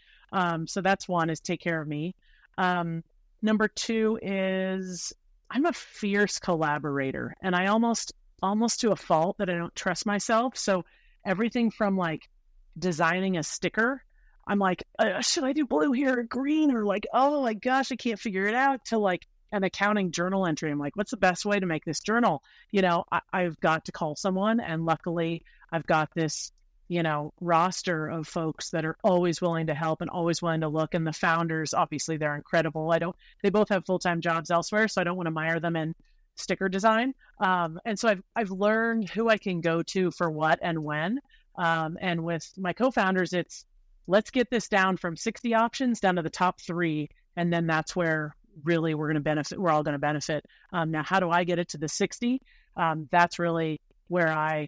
So that's one, is take care of me. Number two is I'm a fierce collaborator, and I almost to a fault that I don't trust myself. So everything from like designing a sticker, I'm like, should I do blue here or green? Or like, oh my gosh, I can't figure it out, to like an accounting journal entry. I'm like, what's the best way to make this journal? You know, I've got to call someone, and luckily I've got this, you know, roster of folks that are always willing to help and always willing to look. And the founders, obviously they're incredible. They both have full-time jobs elsewhere, so I don't want to mire them in sticker design. And so I've learned who I can go to for what and when. And with my co-founders, it's let's get this down from 60 options down to the top 3. And then that's where really we're going to benefit. We're all going to benefit. Now, how do I get it to the 60? That's really where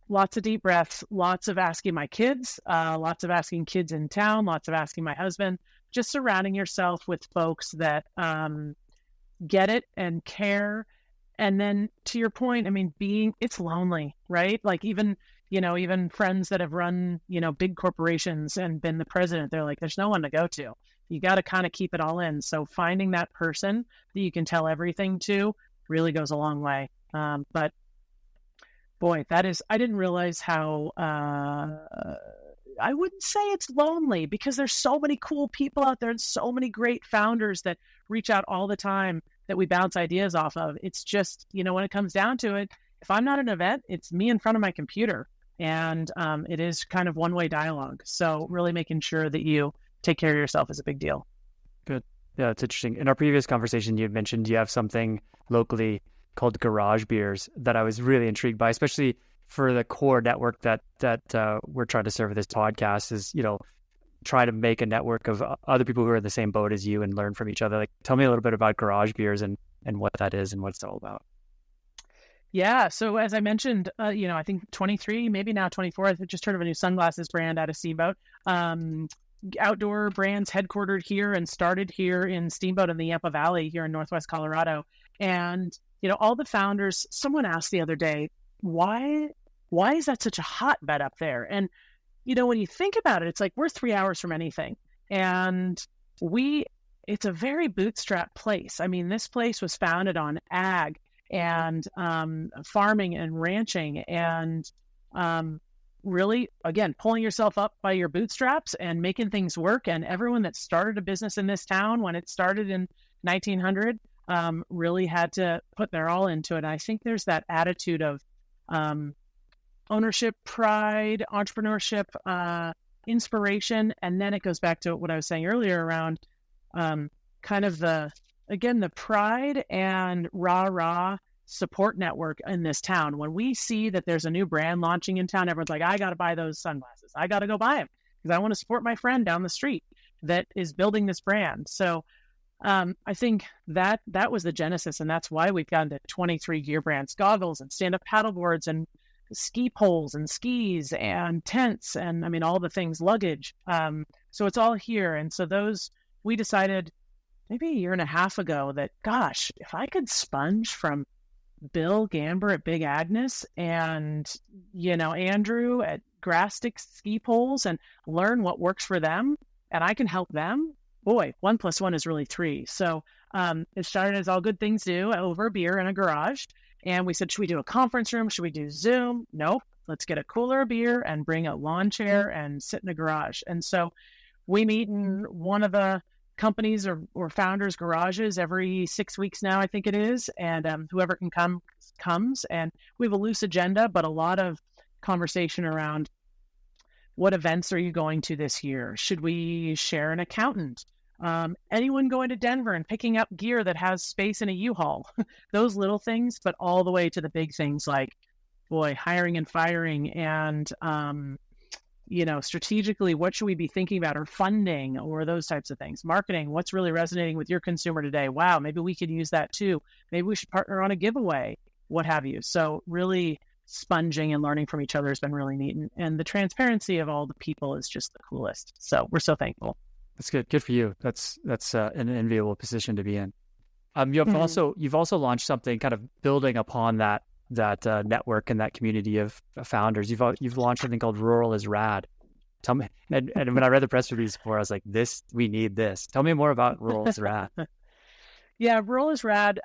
lots of deep breaths, lots of asking my kids, lots of asking kids in town, lots of asking my husband, just surrounding yourself with folks that, get it and care. And then to your point, I mean, it's lonely, right? Like even friends that have run, big corporations and been the president, they're like, there's no one to go to. You got to kind of keep it all in. So finding that person that you can tell everything to really goes a long way. But boy, I didn't realize how, I wouldn't say it's lonely, because there's so many cool people out there and so many great founders that reach out all the time that we bounce ideas off of. It's just, when it comes down to it, if I'm not at an event, it's me in front of my computer, and it is kind of one-way dialogue. So really making sure that you take care of yourself is a big deal. Good. Yeah, it's interesting. In our previous conversation, you had mentioned you have something locally called Garage Beers that I was really intrigued by, especially for the core network that we're trying to serve with this podcast, is, try to make a network of other people who are in the same boat as you and learn from each other. Like, tell me a little bit about Garage Beers and what that is and what it's all about. Yeah. So as I mentioned, I think 23, maybe now 24, I just heard of a new sunglasses brand out of Steamboat. Outdoor brands headquartered here and started here in Steamboat in the Yampa Valley here in Northwest Colorado. And, all the founders, someone asked the other day, why is that such a hotbed up there? And, when you think about it, it's like we're 3 hours from anything. And it's a very bootstrap place. I mean, this place was founded on ag and farming and ranching and really, again, pulling yourself up by your bootstraps and making things work. And everyone that started a business in this town when it started in 1900 really had to put their all into it. And I think there's that attitude of ownership, pride, entrepreneurship, inspiration. And then it goes back to what I was saying earlier around kind of the pride and rah support network in this town. When we see that there's a new brand launching in town, everyone's like, I got to buy those sunglasses. I got to go buy them because I want to support my friend down the street that is building this brand. So I think that was the genesis. And that's why we've gotten to 23 gear brands, goggles and stand-up paddleboards and ski poles and skis and tents and all the things, luggage. So it's all here. And so we decided maybe a year and a half ago that, gosh, if I could sponge from Bill Gamber at Big Agnes and, Andrew at Grass Sticks Ski Poles and learn what works for them, and I can help them, boy, 1 + 1 is really 3. So it started as all good things do over a beer in a garage. And we said, should we do a conference room? Should we do Zoom? Nope. Let's get a cooler of beer and bring a lawn chair and sit in a garage. And so we meet in one of the companies or founders' garages every 6 weeks now, I think it is. And whoever can come comes. And we have a loose agenda, but a lot of conversation around what events are you going to this year? Should we share an accountant? Anyone going to Denver and picking up gear that has space in a U-Haul? Those little things, but all the way to the big things like, boy, hiring and firing and, strategically, what should we be thinking about, or funding, or those types of things. Marketing, what's really resonating with your consumer today? Wow, maybe we could use that too. Maybe we should partner on a giveaway, what have you. So really sponging and learning from each other has been really neat. And the transparency of all the people is just the coolest. So we're so thankful. That's good. Good for you. That's an enviable position to be in. You've also launched something kind of building upon that network and that community of founders. You've launched something called Rural is Rad. Tell me, and when I read the press release before, I was like, we need this. Tell me more about Rural is Rad. Yeah, Rural is Rad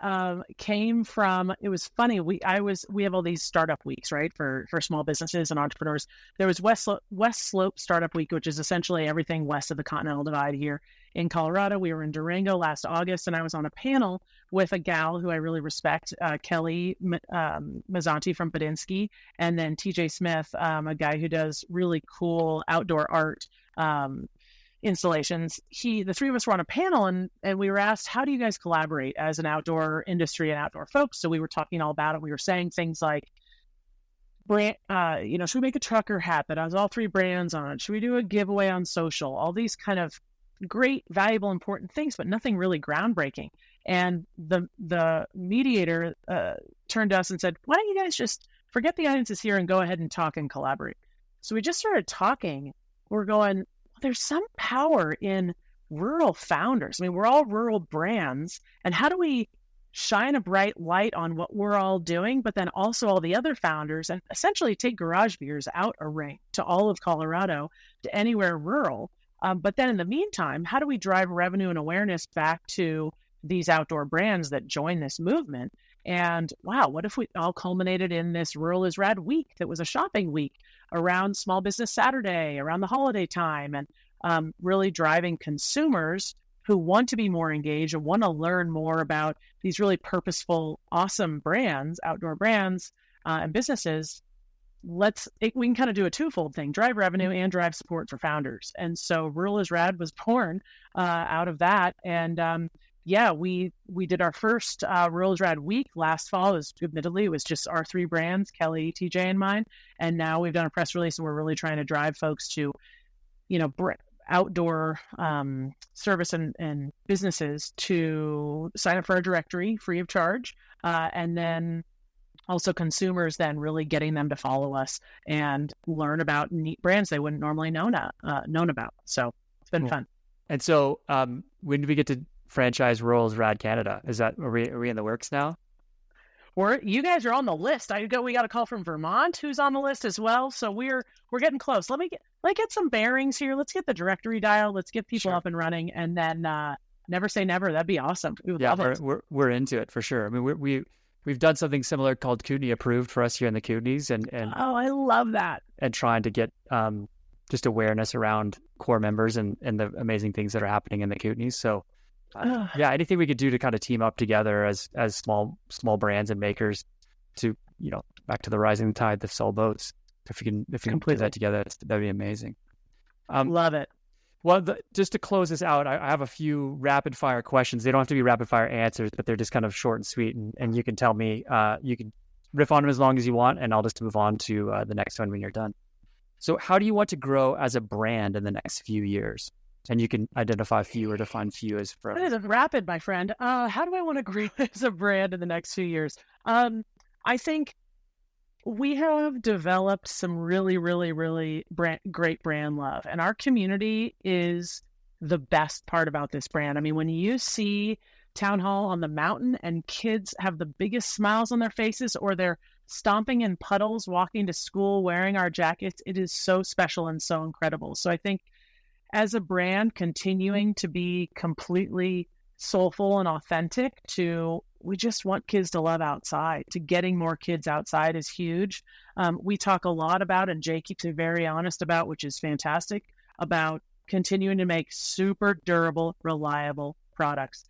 came from, it was funny. We have all these startup weeks, right, for small businesses and entrepreneurs. There was West Slope Startup Week, which is essentially everything west of the Continental Divide here in Colorado. We were in Durango last August, and I was on a panel with a gal who I really respect, Kelly Mazzanti from Padinsky, and then TJ Smith, a guy who does really cool outdoor art installations. The three of us were on a panel and we were asked, how do you guys collaborate as an outdoor industry and outdoor folks? So we were talking all about it. We were saying things like, should we make a trucker hat that has all 3 brands on it? Should we do a giveaway on social? All these kind of great, valuable, important things, but nothing really groundbreaking. And the mediator turned to us and said, why don't you guys just forget the audiences here and go ahead and talk and collaborate? So we just started talking. We're going, there's some power in rural founders. I mean, we're all rural brands. And how do we shine a bright light on what we're all doing, but then also all the other founders, and essentially take garage beers out a ring to all of Colorado, to anywhere rural. But then in the meantime, how do we drive revenue and awareness back to these outdoor brands that join this movement? And wow, what if we all culminated in this Rural is Rad week that was a shopping week around Small Business Saturday, around the holiday time, and really driving consumers who want to be more engaged and want to learn more about these really purposeful, awesome brands, outdoor brands and businesses. We can kind of do a twofold thing, drive revenue and drive support for founders. And so Rural is Rad was born out of that. And we did our first Rural is Rad week last fall. Admittedly, it was just our 3 brands, Kelly, TJ, and mine. And now we've done a press release, and we're really trying to drive folks to, outdoor service and businesses to sign up for our directory free of charge. And then also consumers then really getting them to follow us and learn about neat brands they wouldn't normally known about. So it's been fun. And so when do we get to franchise Rural is Rad Canada? Are we in the works now? You guys are on the list. We got a call from Vermont who's on the list as well. So we're getting close. Let me get some bearings here. Let's get the directory dial. Let's get people up and running, and then never say never. That'd be awesome. We're into it for sure. I mean, we've done something similar called Kootenai Approved for us here in the Kootenays, and oh, I love that. And trying to get just awareness around core members and the amazing things that are happening in the Kootenays. So. Anything we could do to kind of team up together as small companies and makers to, back to the rising tide that all boats. If we can put that together, that'd be amazing. Love it. Well, just to close this out, I have a few rapid fire questions. They don't have to be rapid fire answers, but they're just kind of short and sweet. And you can tell me, you can riff on them as long as you want, and I'll just move on to the next one when you're done. So how do you want to grow as a brand in the next few years? And you can identify few or define few as forever. That is rapid, my friend. How do I want to grow as a brand in the next few years? I think we have developed some really, really, really great brand love. And our community is the best part about this brand. I mean, when you see town hall on the mountain and kids have the biggest smiles on their faces, or they're stomping in puddles, walking to school, wearing our jackets. It is so special and so incredible. So I think as a brand, continuing to be completely soulful and authentic to, we just want kids to love outside, to getting more kids outside is huge. We talk a lot about, and Jay keeps it very honest about, which is fantastic, about continuing to make super durable, reliable products.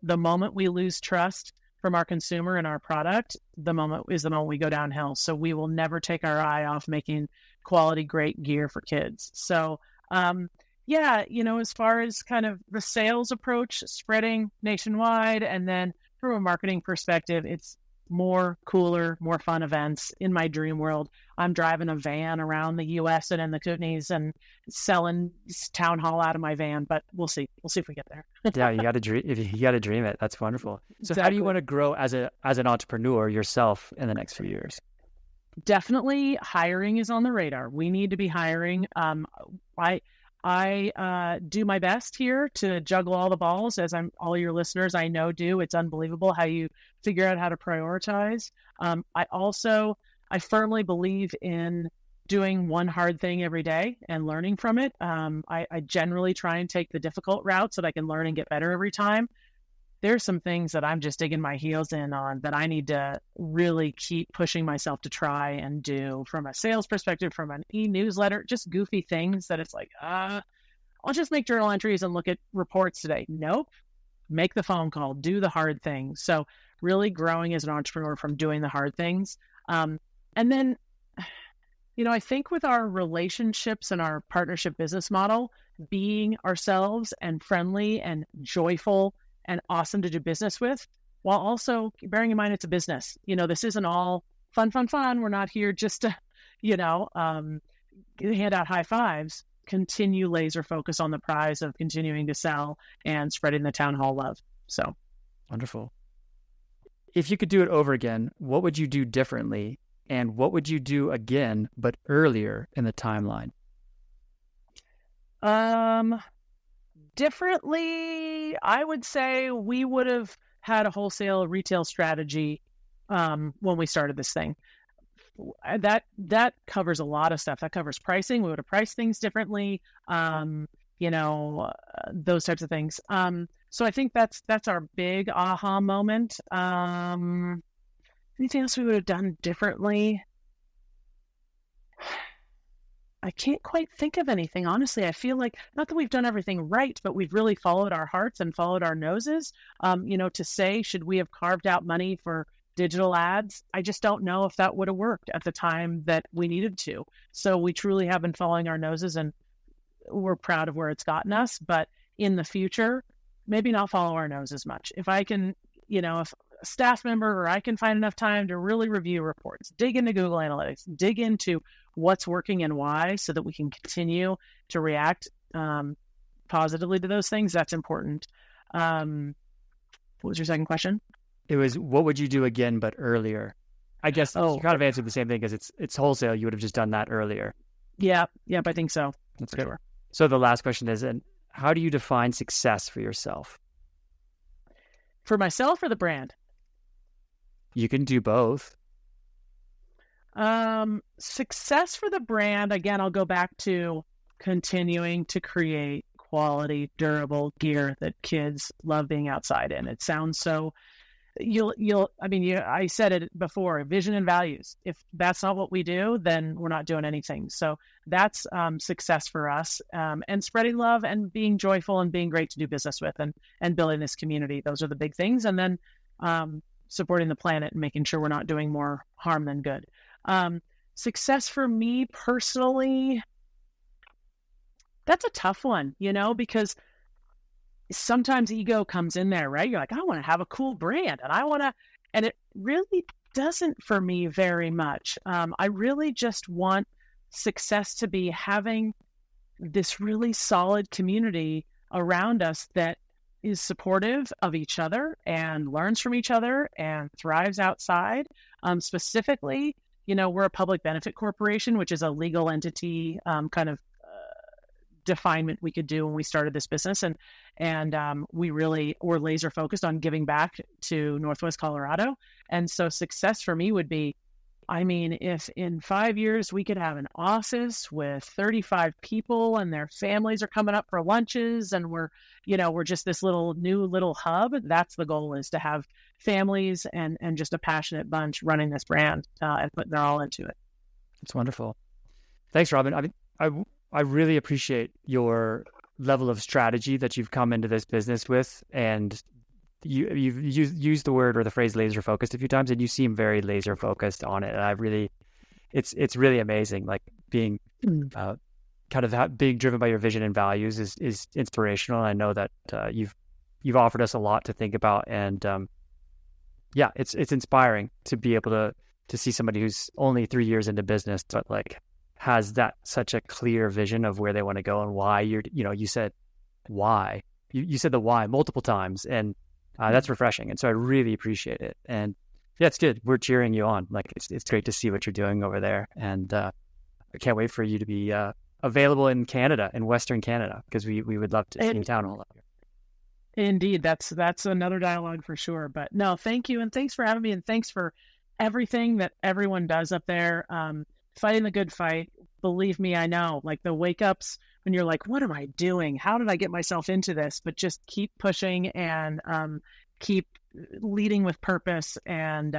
The moment we lose trust from our consumer and our product, the moment we go downhill. So we will never take our eye off making quality, great gear for kids. So, yeah, as far as kind of the sales approach, spreading nationwide, and then from a marketing perspective, it's more cooler, more fun events. In my dream world, I'm driving a van around the U.S. and in the Kootenays and selling town hall out of my van, but we'll see. We'll see if we get there. Yeah, you got to dream. If you got to dream it, that's wonderful. So Exactly. how do you want to grow as an entrepreneur yourself in the next few years? Definitely hiring is on the radar. We need to be hiring. I do my best here to juggle all the balls, as all your listeners I know do. It's unbelievable how you figure out how to prioritize. I firmly believe in doing one hard thing every day and learning from it. I generally try and take the difficult route so that I can learn and get better every time. There's some things that I'm just digging my heels in on that I need to really keep pushing myself to try and do from a sales perspective, from an e-newsletter, just goofy things that it's like, I'll just make journal entries and look at reports today. Nope. Make the phone call, do the hard things. So really growing as an entrepreneur from doing the hard things. And then, I think with our relationships and our partnership business model, being ourselves and friendly and joyful and awesome to do business with, while also bearing in mind it's a business. This isn't all fun. We're not here just to, hand out high fives. Continue laser focus on the prize of continuing to sell and spreading the town hall love. So wonderful. If you could do it over again, what would you do differently? And what would you do again, but earlier in the timeline? Differently, I would say we would have had a wholesale retail strategy when we started this thing. That covers a lot of stuff. That covers pricing. We would have priced things differently, those types of things. So I think that's our big aha moment. Anything else we would have done differently? I can't quite think of anything, honestly. I feel like, not that we've done everything right, but we've really followed our hearts and followed our noses. To say, should we have carved out money for digital ads? I just don't know if that would have worked at the time that we needed to. So we truly have been following our noses, and we're proud of where it's gotten us. But in the future, maybe not follow our nose as much. If I can, if a staff member or I can find enough time to really review reports, dig into Google Analytics, dig into what's working and why, so that we can continue to react positively to those things, that's important. What was your second question? It was, what would you do again, but earlier? I guess you kind of answered the same thing, because it's wholesale. You would have just done that earlier. Yeah. Yep. I think so. That's good. Sure. So the last question is, how do you define success for yourself? For myself or the brand? You can do both. Success for the brand, again, I'll go back to continuing to create quality, durable gear that kids love being outside in. It sounds so, I said it before, vision and values. If that's not what we do, then we're not doing anything. So that's success for us, and spreading love and being joyful and being great to do business with, and building this community. Those are the big things. And then supporting the planet and making sure we're not doing more harm than good. Success for me personally, that's a tough one, because sometimes ego comes in there, right? You're like, I want to have a cool brand, and it really doesn't for me very much. I really just want success to be having this really solid community around us that is supportive of each other and learns from each other and thrives outside. Specifically, we're a public benefit corporation, which is a legal entity, define what we could do when we started this business. And we really were laser focused on giving back to Northwest Colorado. And so success for me would be, I mean, if in 5 years we could have an office with 35 people and their families are coming up for lunches and we're just this new little hub, that's the goal, is to have families and just a passionate bunch running this brand and putting their all into it. It's wonderful. Thanks, Robin. I mean, I really appreciate your level of strategy that you've come into this business with, and you've used the word or the phrase laser focused a few times, and you seem very laser focused on it. And it's really amazing. Like being being driven by your vision and values is inspirational. I know that you've offered us a lot to think about, and it's inspiring to be able to see somebody who's only 3 years into business, but like has that such a clear vision of where they want to go and why you said why. You said the why multiple times, and that's refreshing. And so I really appreciate it. And yeah, it's good. We're cheering you on. Like it's great to see what you're doing over there. And I can't wait for you to be available in Canada, in Western Canada, because we would love to see you town hall up here. Indeed. That's another dialogue for sure. But no, thank you. And thanks for having me. And thanks for everything that everyone does up there. Fighting the good fight. Believe me, I know, like the wake ups when you're like, what am I doing? How did I get myself into this? But just keep pushing and keep leading with purpose and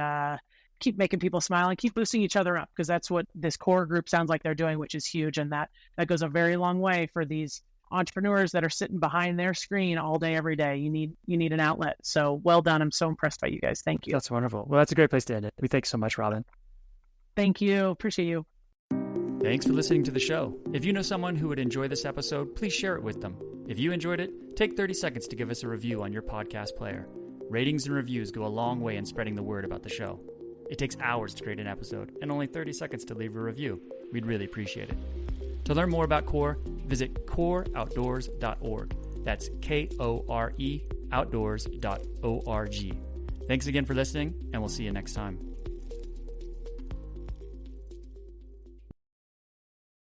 keep making people smile and keep boosting each other up, because that's what this core group sounds like they're doing, which is huge. And that goes a very long way for these entrepreneurs that are sitting behind their screen all day, every day. You need an outlet. So well done. I'm so impressed by you guys. Thank you. That's wonderful. Well, that's a great place to end it. We thank you so much, Robin. Thank you. Appreciate you. Thanks for listening to the show. If you know someone who would enjoy this episode, please share it with them. If you enjoyed it, take 30 seconds to give us a review on your podcast player. Ratings and reviews go a long way in spreading the word about the show. It takes hours to create an episode and only 30 seconds to leave a review. We'd really appreciate it. To learn more about CORE, visit coreoutdoors.org. That's KORE outdoors.org. Thanks again for listening, and we'll see you next time.